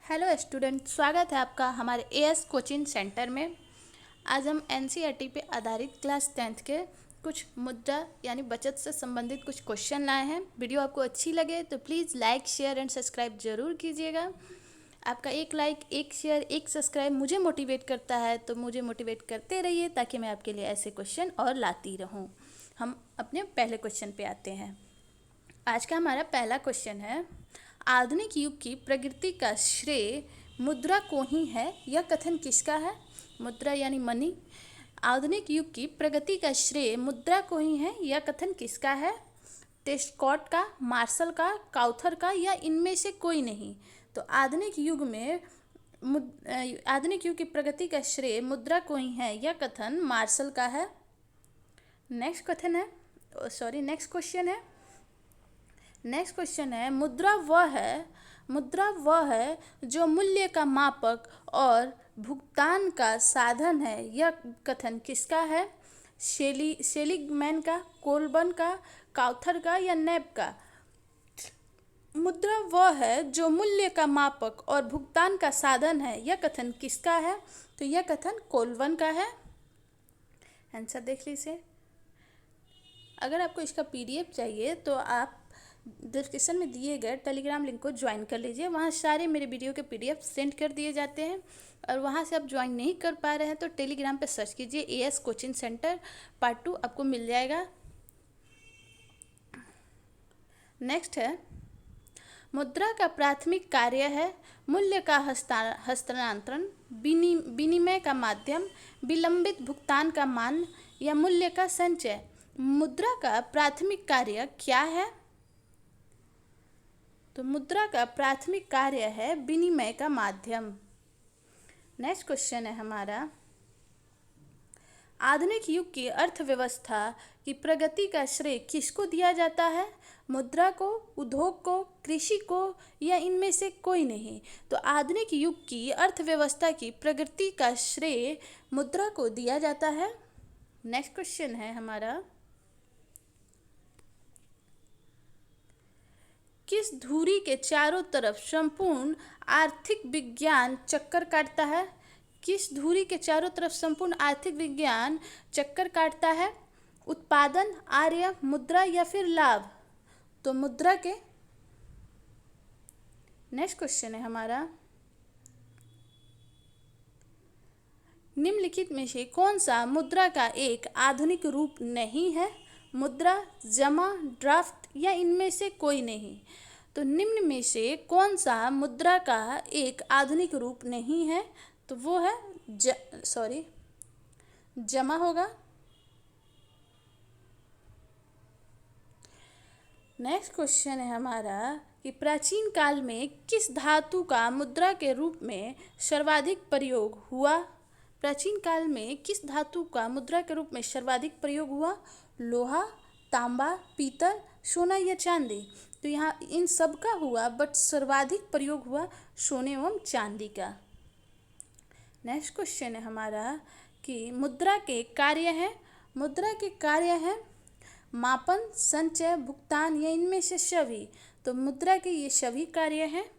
Hello student, स्वागत है आपका हमारे एएस कोचिंग सेंटर में। आज हम एनसीईआरटी पे आधारित क्लास 10th के कुछ मुद्रा यानी बचत से संबंधित कुछ क्वेश्चन लाए हैं। वीडियो आपको अच्छी लगे तो please like, share and subscribe ज़रूर कीजिएगा। आपका एक लाइक, एक शेयर, एक सब्सक्राइब मुझे मोटिवेट करता है, तो मुझे मोटिवेट करते रहिए ताकि मैं आपके लिए ऐसे क्वेश्चन और लाती रहूँ। हम अपने पहले क्वेश्चन पे आते हैं। आज का हमारा पहला क्वेश्चन है, आधुनिक युग की प्रगति का श्रेय मुद्रा को ही है, यह कथन किसका है? मुद्रा यानी मनी। आधुनिक युग की प्रगति का श्रेय मुद्रा को ही है, यह कथन किसका है? टेस्टकॉट का, मार्शल का, काउथर का या इनमें से कोई नहीं। तो आधुनिक युग की प्रगति का श्रेय मुद्रा को ही है, यह कथन मार्शल का है। नेक्स्ट क्वेश्चन है, मुद्रा वह है जो मूल्य का मापक और भुगतान का साधन है, यह कथन किसका है? सेलिगमैन का, कोलबर्न का, काउथर का या नेप का? मुद्रा वह है जो मूल्य का मापक और भुगतान का साधन है, यह कथन किसका है? तो यह कथन कोलबर्न का है। आंसर देख लीजिए। अगर आपको इसका पीडीएफ चाहिए तो आप डिस्क्रिप्शन में दिए गए टेलीग्राम लिंक को ज्वाइन कर लीजिए। वहाँ सारे मेरे वीडियो के पीडीएफ सेंड कर दिए जाते हैं। और वहाँ से आप ज्वाइन नहीं कर पा रहे हैं तो टेलीग्राम पे सर्च कीजिए एएस कोचिंग सेंटर पार्ट 2, आपको मिल जाएगा। नेक्स्ट है, मुद्रा का प्राथमिक कार्य है मूल्य का हस्तांतरण, विनिमय का माध्यम, विलंबित भुगतान का मान या मूल्य का संचय। मुद्रा का प्राथमिक कार्य क्या है? तो मुद्रा का प्राथमिक कार्य है विनिमय का माध्यम। नेक्स्ट क्वेश्चन है हमारा, आधुनिक युग की अर्थव्यवस्था की प्रगति का श्रेय किसको दिया जाता है? मुद्रा को, उद्योग को, कृषि को या इनमें से कोई नहीं। तो आधुनिक युग की अर्थव्यवस्था की प्रगति का श्रेय मुद्रा को दिया जाता है। नेक्स्ट क्वेश्चन है हमारा, किस धुरी के चारों तरफ संपूर्ण आर्थिक विज्ञान चक्कर काटता है? किस धुरी के चारों तरफ संपूर्ण आर्थिक विज्ञान चक्कर काटता है? उत्पादन, आय, मुद्रा या फिर लाभ? तो मुद्रा के। नेक्स्ट क्वेश्चन है हमारा, निम्नलिखित में से कौन सा मुद्रा का एक आधुनिक रूप नहीं है? मुद्रा, जमा, ड्राफ्ट या इनमें से कोई नहीं। तो निम्न में से कौन सा मुद्रा का एक आधुनिक रूप नहीं है? तो वो है जमा होगा। नेक्स्ट क्वेश्चन है हमारा कि प्राचीन काल में किस धातु का मुद्रा के रूप में सर्वाधिक प्रयोग हुआ? प्राचीन काल में किस धातु का मुद्रा के रूप में सर्वाधिक प्रयोग हुआ? लोहा, तांबा, पीतल, सोना या चांदी? तो यहाँ इन सब का हुआ, बट सर्वाधिक प्रयोग हुआ सोने एवं चांदी का। नेक्स्ट क्वेश्चन है हमारा कि मुद्रा के कार्य हैं मापन, संचय, भुगतान या इनमें से सभी। तो मुद्रा के ये सभी कार्य हैं।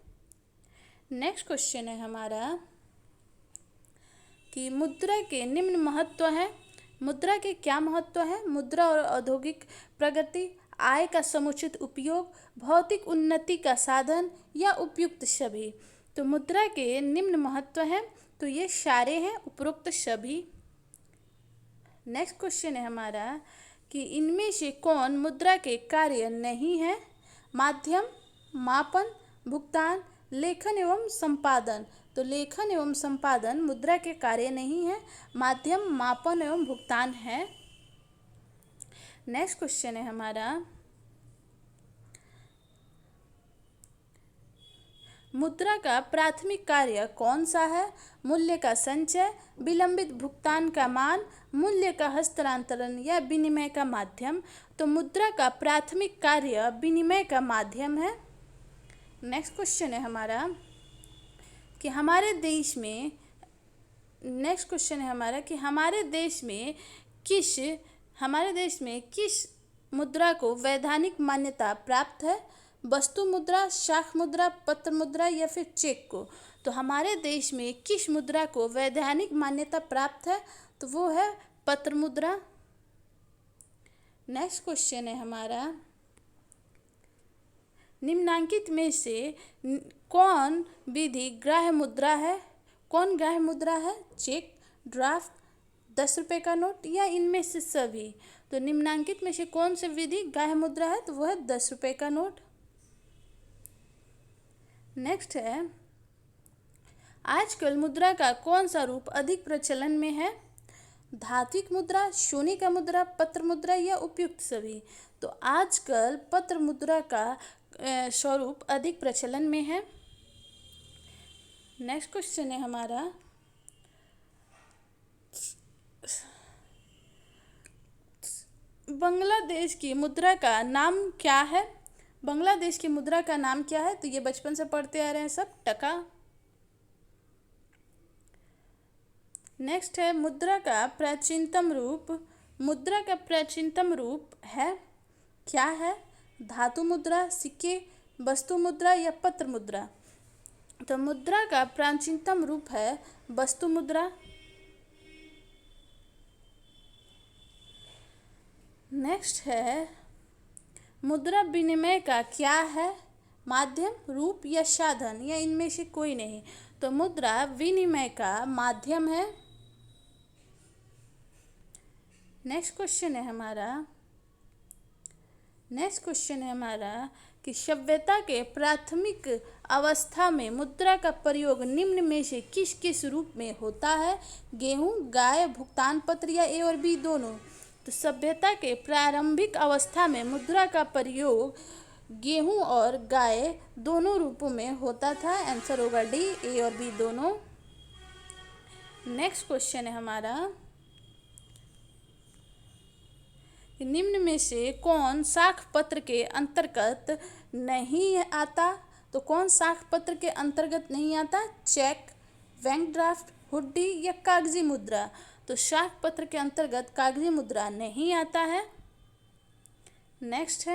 नेक्स्ट क्वेश्चन है हमारा कि मुद्रा के निम्न महत्व है। मुद्रा के क्या महत्व है? मुद्रा और औद्योगिक प्रगति, आय का समुचित उपयोग, भौतिक उन्नति का साधन या उपयुक्त सभी। तो मुद्रा के निम्न महत्व है, तो ये सारे हैं, उपरोक्त सभी। नेक्स्ट क्वेश्चन है हमारा कि इनमें से कौन मुद्रा के कार्य नहीं है? माध्यम, मापन, भुगतान, लेखन एवं संपादन। तो लेखन एवं संपादन मुद्रा के कार्य नहीं है, माध्यम, मापन एवं भुगतान है। नेक्स्ट क्वेश्चन है हमारा, मुद्रा का प्राथमिक कार्य कौन सा है? मूल्य का संचय, विलंबित भुगतान का मान, मूल्य का हस्तांतरण या विनिमय का माध्यम। तो मुद्रा का प्राथमिक कार्य विनिमय का माध्यम है। नेक्स्ट क्वेश्चन है हमारा कि हमारे देश में किस मुद्रा को वैधानिक मान्यता प्राप्त है? वस्तु मुद्रा, शाख मुद्रा, पत्र मुद्रा या फिर चेक को। तो हमारे देश में किस मुद्रा को वैधानिक मान्यता प्राप्त है? तो वो है पत्र मुद्रा। नेक्स्ट क्वेश्चन है हमारा, निम्नांकित में से कौन विधि ग्राह्य मुद्रा है? कौन ग्राह्य मुद्रा है? चेक, ड्राफ्ट, 10 रुपये का नोट या इनमें से सभी? तो निम्नांकित में से कौन सी विधि ग्राह्य मुद्रा है? तो वो है 10 रुपये का नोट। नेक्स्ट है, आजकल मुद्रा का कौन सा रूप अधिक प्रचलन में है? धात्विक मुद्रा, सोने का मुद्रा, पत्र मुद्रा या उपयुक्त सभी? तो आजकल पत्र मुद्रा का स्वरूप अधिक प्रचलन में है। नेक्स्ट क्वेश्चन है हमारा, बांग्लादेश की मुद्रा का नाम क्या है? बांग्लादेश की मुद्रा का नाम क्या है? तो ये बचपन से पढ़ते आ रहे हैं सब, टका। नेक्स्ट है, मुद्रा का प्राचीनतम रूप। मुद्रा का प्राचीनतम रूप है क्या है? धातु मुद्रा, सिक्के, वस्तु मुद्रा या पत्र मुद्रा? तो मुद्रा का प्राचीनतम रूप है वस्तु मुद्रा। नेक्स्ट है, मुद्रा विनिमय का क्या है? माध्यम, रूप या साधन या इनमें से कोई नहीं? तो मुद्रा विनिमय का माध्यम है। नेक्स्ट क्वेश्चन है हमारा कि सभ्यता के प्राथमिक अवस्था में मुद्रा का प्रयोग निम्न में से किस किस रूप में होता है? गेहूं, गाय, भुगतान पत्र या ए और बी दोनों? तो सभ्यता के प्रारंभिक अवस्था में मुद्रा का प्रयोग गेहूं और गाय दोनों रूपों में होता था। आंसर होगा डी, ए और बी दोनों। नेक्स्ट क्वेश्चन है हमारा, निम्न में से कौन साख पत्र के अंतर्गत नहीं आता? तो कौन साख पत्र के अंतर्गत नहीं आता? चेक, बैंक ड्राफ्ट, हुंडी या कागजी मुद्रा? तो साख पत्र के अंतर्गत कागजी मुद्रा नहीं आता है। नेक्स्ट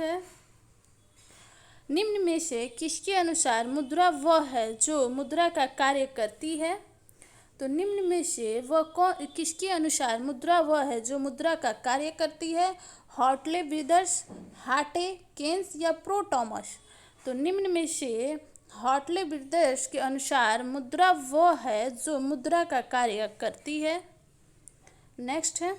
है, निम्न में से किसके अनुसार मुद्रा वह है जो मुद्रा का कार्य करती है? तो निम्न में से वह किसके अनुसार मुद्रा वह है जो मुद्रा का कार्य करती है? हॉटले ब्रदर्स, हाटे, केन्स या प्रो टॉमस? तो निम्न में से हॉटले ब्रदर्स के अनुसार मुद्रा वह है जो मुद्रा का कार्य करती है। नेक्स्ट है,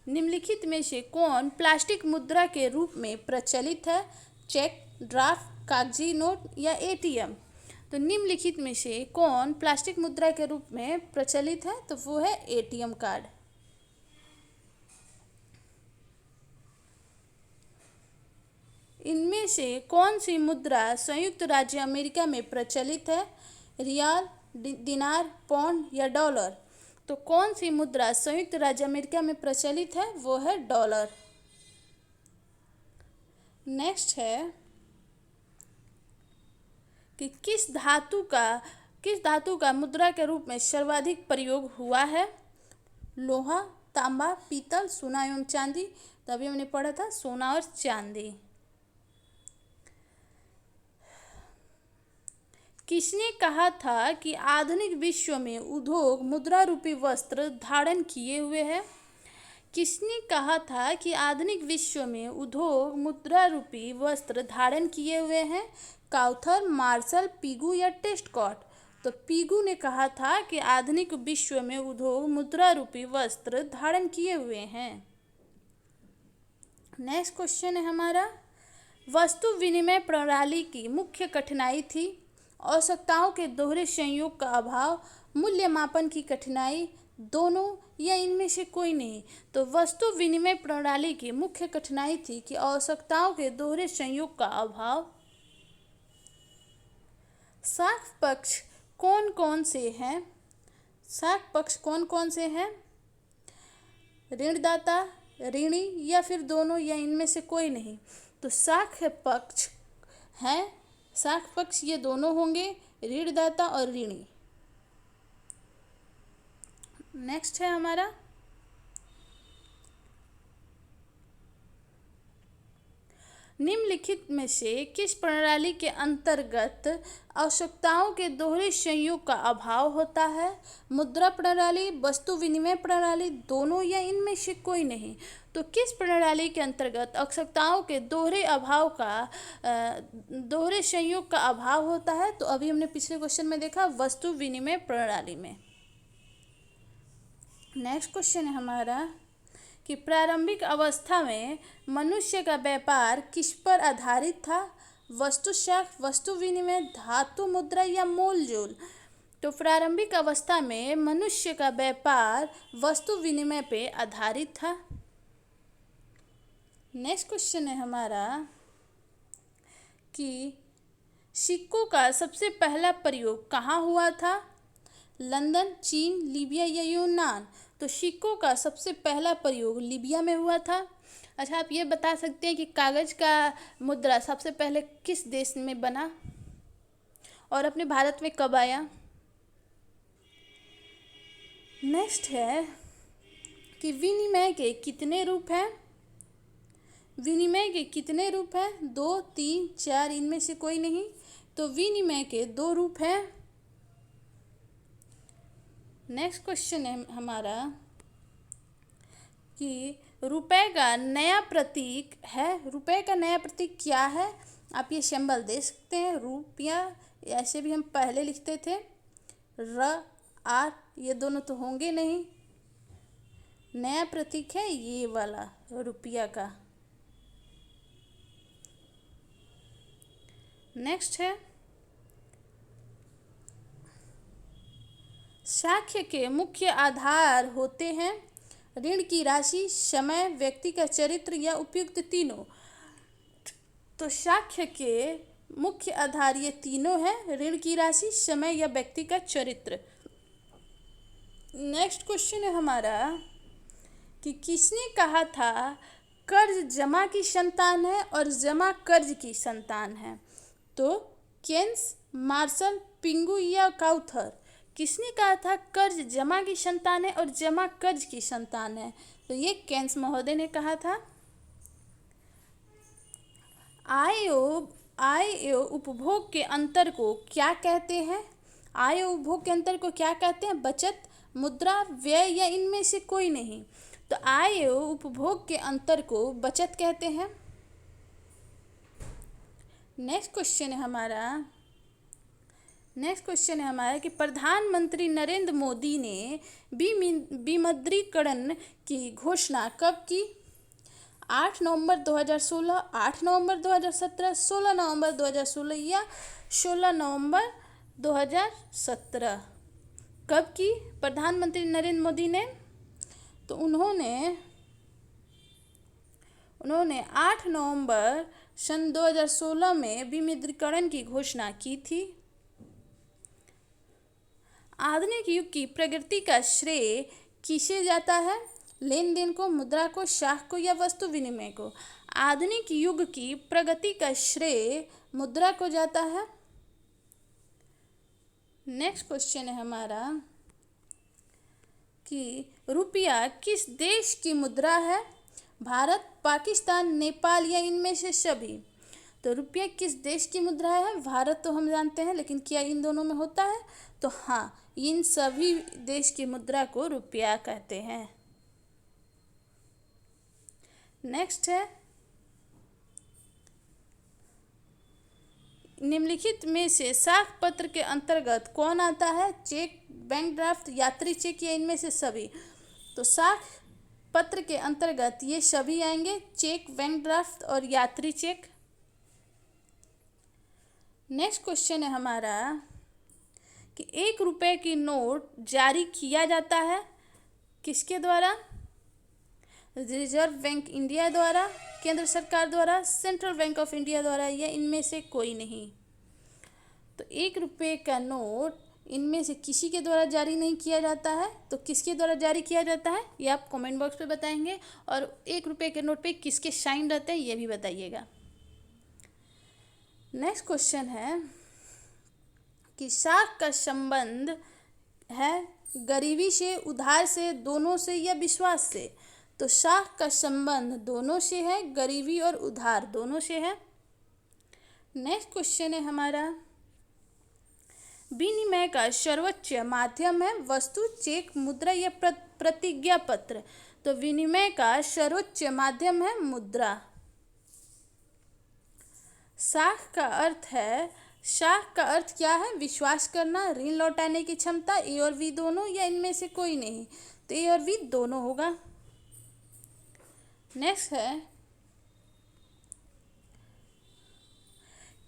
निम्नलिखित में से कौन प्लास्टिक मुद्रा के रूप में प्रचलित है? चेक, ड्राफ्ट, कागजी नोट या एटीएम? तो निम्नलिखित में से कौन प्लास्टिक मुद्रा के रूप में प्रचलित है? तो वो है एटीएम कार्ड। इनमें से कौन सी मुद्रा संयुक्त राज्य अमेरिका में प्रचलित है? रियाल, दिनार, पौंड या डॉलर? तो कौन सी मुद्रा संयुक्त राज्य अमेरिका में प्रचलित है? वो है डॉलर। नेक्स्ट है कि किस धातु का मुद्रा के रूप में सर्वाधिक प्रयोग हुआ है? लोहा, तांबा, पीतल, सोना एवं चांदी? तो अभी हमने पढ़ा था सोना और चांदी। किसने कहा था कि आधुनिक विश्व में उद्योग मुद्रा रूपी वस्त्र धारण किए हुए है? किसने कहा था कि आधुनिक विश्व में उद्योग मुद्रा रूपी वस्त्र धारण किए हुए हैं? काउथर, मार्शल, पीगू या टेस्टकॉट? तो पीगू ने कहा था कि आधुनिक विश्व में उद्योग मुद्रा रूपी वस्त्र धारण किए हुए हैं। नेक्स्ट क्वेश्चन है हमारा, वस्तु विनिमय प्रणाली की मुख्य कठिनाई थी? आवश्यकताओं के दोहरे संयोग का अभाव, मूल्य मापन की कठिनाई, दोनों या इनमें से कोई नहीं? तो वस्तु विनिमय प्रणाली की मुख्य कठिनाई थी कि आवश्यकताओं के दोहरे संयोग का अभाव। साख पक्ष कौन कौन से हैं? साख पक्ष कौन कौन से हैं? ऋणदाता, ऋणी या फिर दोनों या इनमें से कोई नहीं? तो साख पक्ष ये दोनों होंगे, ऋणदाता और ऋणी। नेक्स्ट है हमारा निम्नलिखित में से किस प्रणाली के अंतर्गत आवश्यकताओं के दोहरे संयोग का अभाव होता है? मुद्रा प्रणाली, वस्तु विनिमय प्रणाली, दोनों या इनमें से कोई नहीं। तो किस प्रणाली के अंतर्गत आवश्यकताओं के दोहरे संयोग का अभाव होता है? तो अभी हमने पिछले क्वेश्चन में देखा वस्तु विनिमय प्रणाली में। नेक्स्ट क्वेश्चन है हमारा कि प्रारंभिक अवस्था में मनुष्य का व्यापार किस पर आधारित था? वस्तु साख, वस्तु विनिमय, धातु मुद्रा या मोल जोल? तो प्रारंभिक अवस्था में मनुष्य का व्यापार वस्तु विनिमय पे आधारित था। नेक्स्ट क्वेश्चन है हमारा कि सिक्कों का सबसे पहला प्रयोग कहाँ हुआ था? लंदन, चीन, लीबिया या यूनान? तो सिक्कों का सबसे पहला प्रयोग लीबिया में हुआ था। अच्छा, आप ये बता सकते हैं कि कागज़ का मुद्रा सबसे पहले किस देश में बना और अपने भारत में कब आया? नेक्स्ट है कि विनिमय के कितने रूप हैं? विनिमय के कितने रूप हैं? 2, 3, 4, इनमें से कोई नहीं। तो विनिमय के 2 रूप हैं। नेक्स्ट क्वेश्चन है हमारा कि रुपए का नया प्रतीक है। रुपए का नया प्रतीक क्या है? आप ये सिंबल दे सकते हैं, रुपया, ऐसे भी हम पहले लिखते थे, र आर, ये दोनों तो होंगे नहीं। नया प्रतीक है ये वाला रुपया का। नेक्स्ट है साक्ष्य के मुख्य आधार होते हैं ऋण की राशि, समय, व्यक्ति का चरित्र या उपयुक्त तीनों। तो साक्ष्य के मुख्य आधार ये तीनों हैं, ऋण की राशि, समय या व्यक्ति का चरित्र। नेक्स्ट क्वेश्चन है हमारा कि किसने कहा था कर्ज जमा की संतान है और जमा कर्ज की संतान है? तो केन्स, मार्शल, पिंगू या काउथर? किसने कहा था कर्ज जमा की संतान है और जमा कर्ज की संतान है? तो ये केन्स महोदय ने कहा था। आय एवं उपभोग के अंतर को क्या कहते हैं? आय एवं उपभोग के अंतर को क्या कहते हैं? बचत, मुद्रा, व्यय या इनमें से कोई नहीं। तो आय एवं उपभोग के अंतर को बचत कहते हैं। नेक्स्ट क्वेश्चन है हमारा कि प्रधानमंत्री नरेंद्र मोदी ने विमुद्रीकरण की घोषणा कब की? 8 नवंबर 2016, 8 नवंबर 2017, 16 नवंबर 2016 या 16 नवंबर 2017? कब की प्रधानमंत्री नरेंद्र मोदी ने? तो उन्होंने 8 नवंबर सन 2016 में विमुद्रीकरण की घोषणा की थी। आधुनिक युग की प्रगति का श्रेय किसे जाता है? लेन देन को, मुद्रा को, साख को या वस्तु विनिमय को? आधुनिक युग की प्रगति का श्रेय मुद्रा को जाता है। नेक्स्ट क्वेश्चन है हमारा कि रुपया किस देश की मुद्रा है? भारत, पाकिस्तान, नेपाल या इनमें से सभी? तो रुपया किस देश की मुद्रा है? भारत तो हम जानते हैं, लेकिन क्या इन दोनों में होता है? तो हाँ, इन सभी देश की मुद्रा को रुपया कहते हैं। नेक्स्ट है निम्नलिखित में से साख पत्र के अंतर्गत कौन आता है? चेक, बैंक ड्राफ्ट, यात्री चेक या इनमें से सभी? तो साख पत्र के अंतर्गत ये सभी आएंगे, चेक, बैंक ड्राफ्ट और यात्री चेक। नेक्स्ट क्वेश्चन है हमारा कि 1 रुपये की नोट जारी किया जाता है किसके द्वारा? रिजर्व बैंक इंडिया द्वारा, केंद्र सरकार द्वारा, सेंट्रल बैंक ऑफ इंडिया द्वारा या इनमें से कोई नहीं। तो 1 रुपये का नोट इनमें से किसी के द्वारा जारी नहीं किया जाता है। तो किसके द्वारा जारी किया जाता है ये आप कमेंट बॉक्स पे बताएंगे, और 1 रुपये के नोट पे किसके साइन रहते हैं ये भी बताइएगा। नेक्स्ट क्वेश्चन है कि साख का संबंध है गरीबी से, उधार से, दोनों से या विश्वास से? तो शाख का संबंध दोनों से है, गरीबी और उधार दोनों से है। नेक्स्ट क्वेश्चन है हमारा, विनिमय का सर्वोच्च माध्यम है वस्तु, चेक, मुद्रा या प्रतिज्ञा पत्र? तो विनिमय का सर्वोच्च माध्यम है मुद्रा। शाख का अर्थ है, शाख का अर्थ क्या है? विश्वास करना, ऋण लौटाने की क्षमता, ए और बी दोनों या इनमें से कोई नहीं? तो ए और बी दोनों होगा। नेक्स्ट है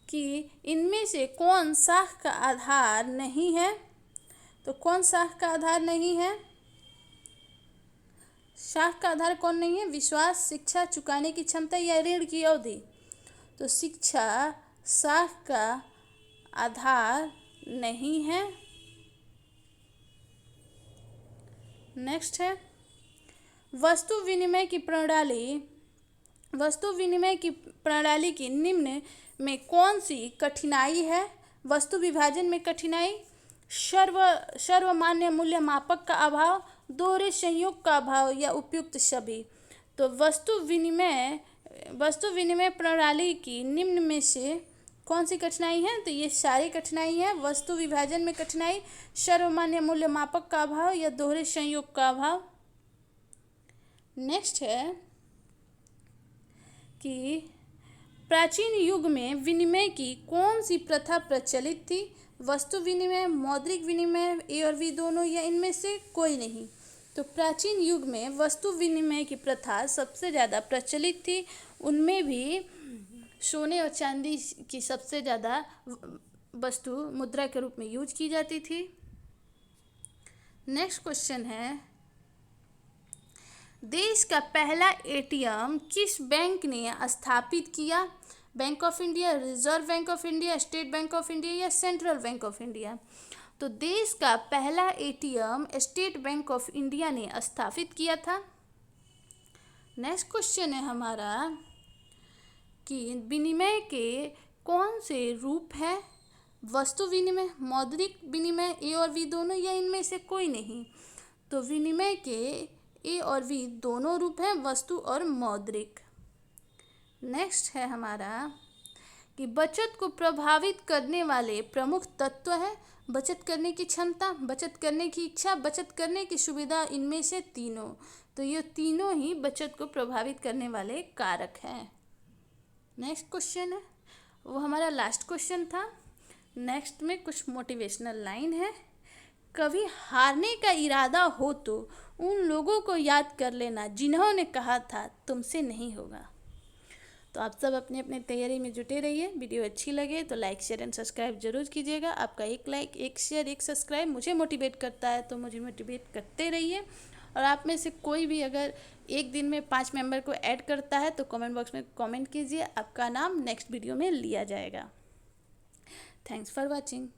कि इनमें से कौन शाख का आधार नहीं है? तो कौन शाख का आधार नहीं है? शाख का आधार कौन नहीं है? विश्वास, शिक्षा, चुकाने की क्षमता या ऋण की अवधि? तो शिक्षा शाख का आधार नहीं है। नेक्स्ट है, वस्तु विनिमय की प्रणाली की निम्न में कौन सी कठिनाई है? वस्तु विभाजन में कठिनाई, सर्वमान्य मूल्य मापक का अभाव, दोहरे संयोग का अभाव या उपयुक्त सभी? तो वस्तु विनिमय प्रणाली की निम्न में से कौन सी कठिनाई है? तो ये सारी कठिनाई है, वस्तु विभाजन में कठिनाई, सर्वमान्य मूल्य मापक का अभाव या दोहरे संयोग का अभाव। नेक्स्ट है कि प्राचीन युग में विनिमय की कौन सी प्रथा प्रचलित थी? वस्तु विनिमय, मौद्रिक विनिमय, ए और बी दोनों या इनमें से कोई नहीं? तो प्राचीन युग में वस्तु विनिमय की प्रथा सबसे ज़्यादा प्रचलित थी। उनमें भी सोने और चांदी की सबसे ज़्यादा वस्तु मुद्रा के रूप में यूज की जाती थी। नेक्स्ट क्वेश्चन है, देश का पहला एटीएम किस बैंक ने स्थापित किया? Bank of India, reserve bank of India, state bank of India या सेंट्रल बैंक ऑफ इंडिया? तो देश का पहला ATM state bank of India ने स्थापित किया था। नेक्स्ट क्वेश्चन है हमारा कि विनिमय के कौन से रूप है? वस्तु विनिमय, मौद्रिक विनिमय, ए और बी दोनों या इनमें से कोई नहीं? तो विनिमय के ए और बी दोनों रूप हैं, वस्तु और मौद्रिक। नेक्स्ट है हमारा कि बचत को प्रभावित करने वाले प्रमुख तत्व है बचत करने की क्षमता, बचत करने की इच्छा, बचत करने की सुविधा, इनमें से तीनों। तो ये तीनों ही बचत को प्रभावित करने वाले कारक हैं। नेक्स्ट क्वेश्चन है वो हमारा लास्ट क्वेश्चन था। नेक्स्ट में कुछ मोटिवेशनल लाइन है। कभी हारने का इरादा हो तो उन लोगों को याद कर लेना जिन्होंने कहा था तुमसे नहीं होगा। तो आप सब अपने अपने तैयारी में जुटे रहिए। वीडियो अच्छी लगे तो लाइक, शेयर एंड सब्सक्राइब जरूर कीजिएगा। आपका एक लाइक, एक शेयर, एक सब्सक्राइब मुझे मोटिवेट करता है, तो मुझे मोटिवेट करते रहिए। और आप में से कोई भी अगर एक दिन में 5 मेंबर को ऐड करता है तो कमेंट बॉक्स में कमेंट कीजिए, आपका नाम नेक्स्ट वीडियो में लिया जाएगा। Thanks for watching.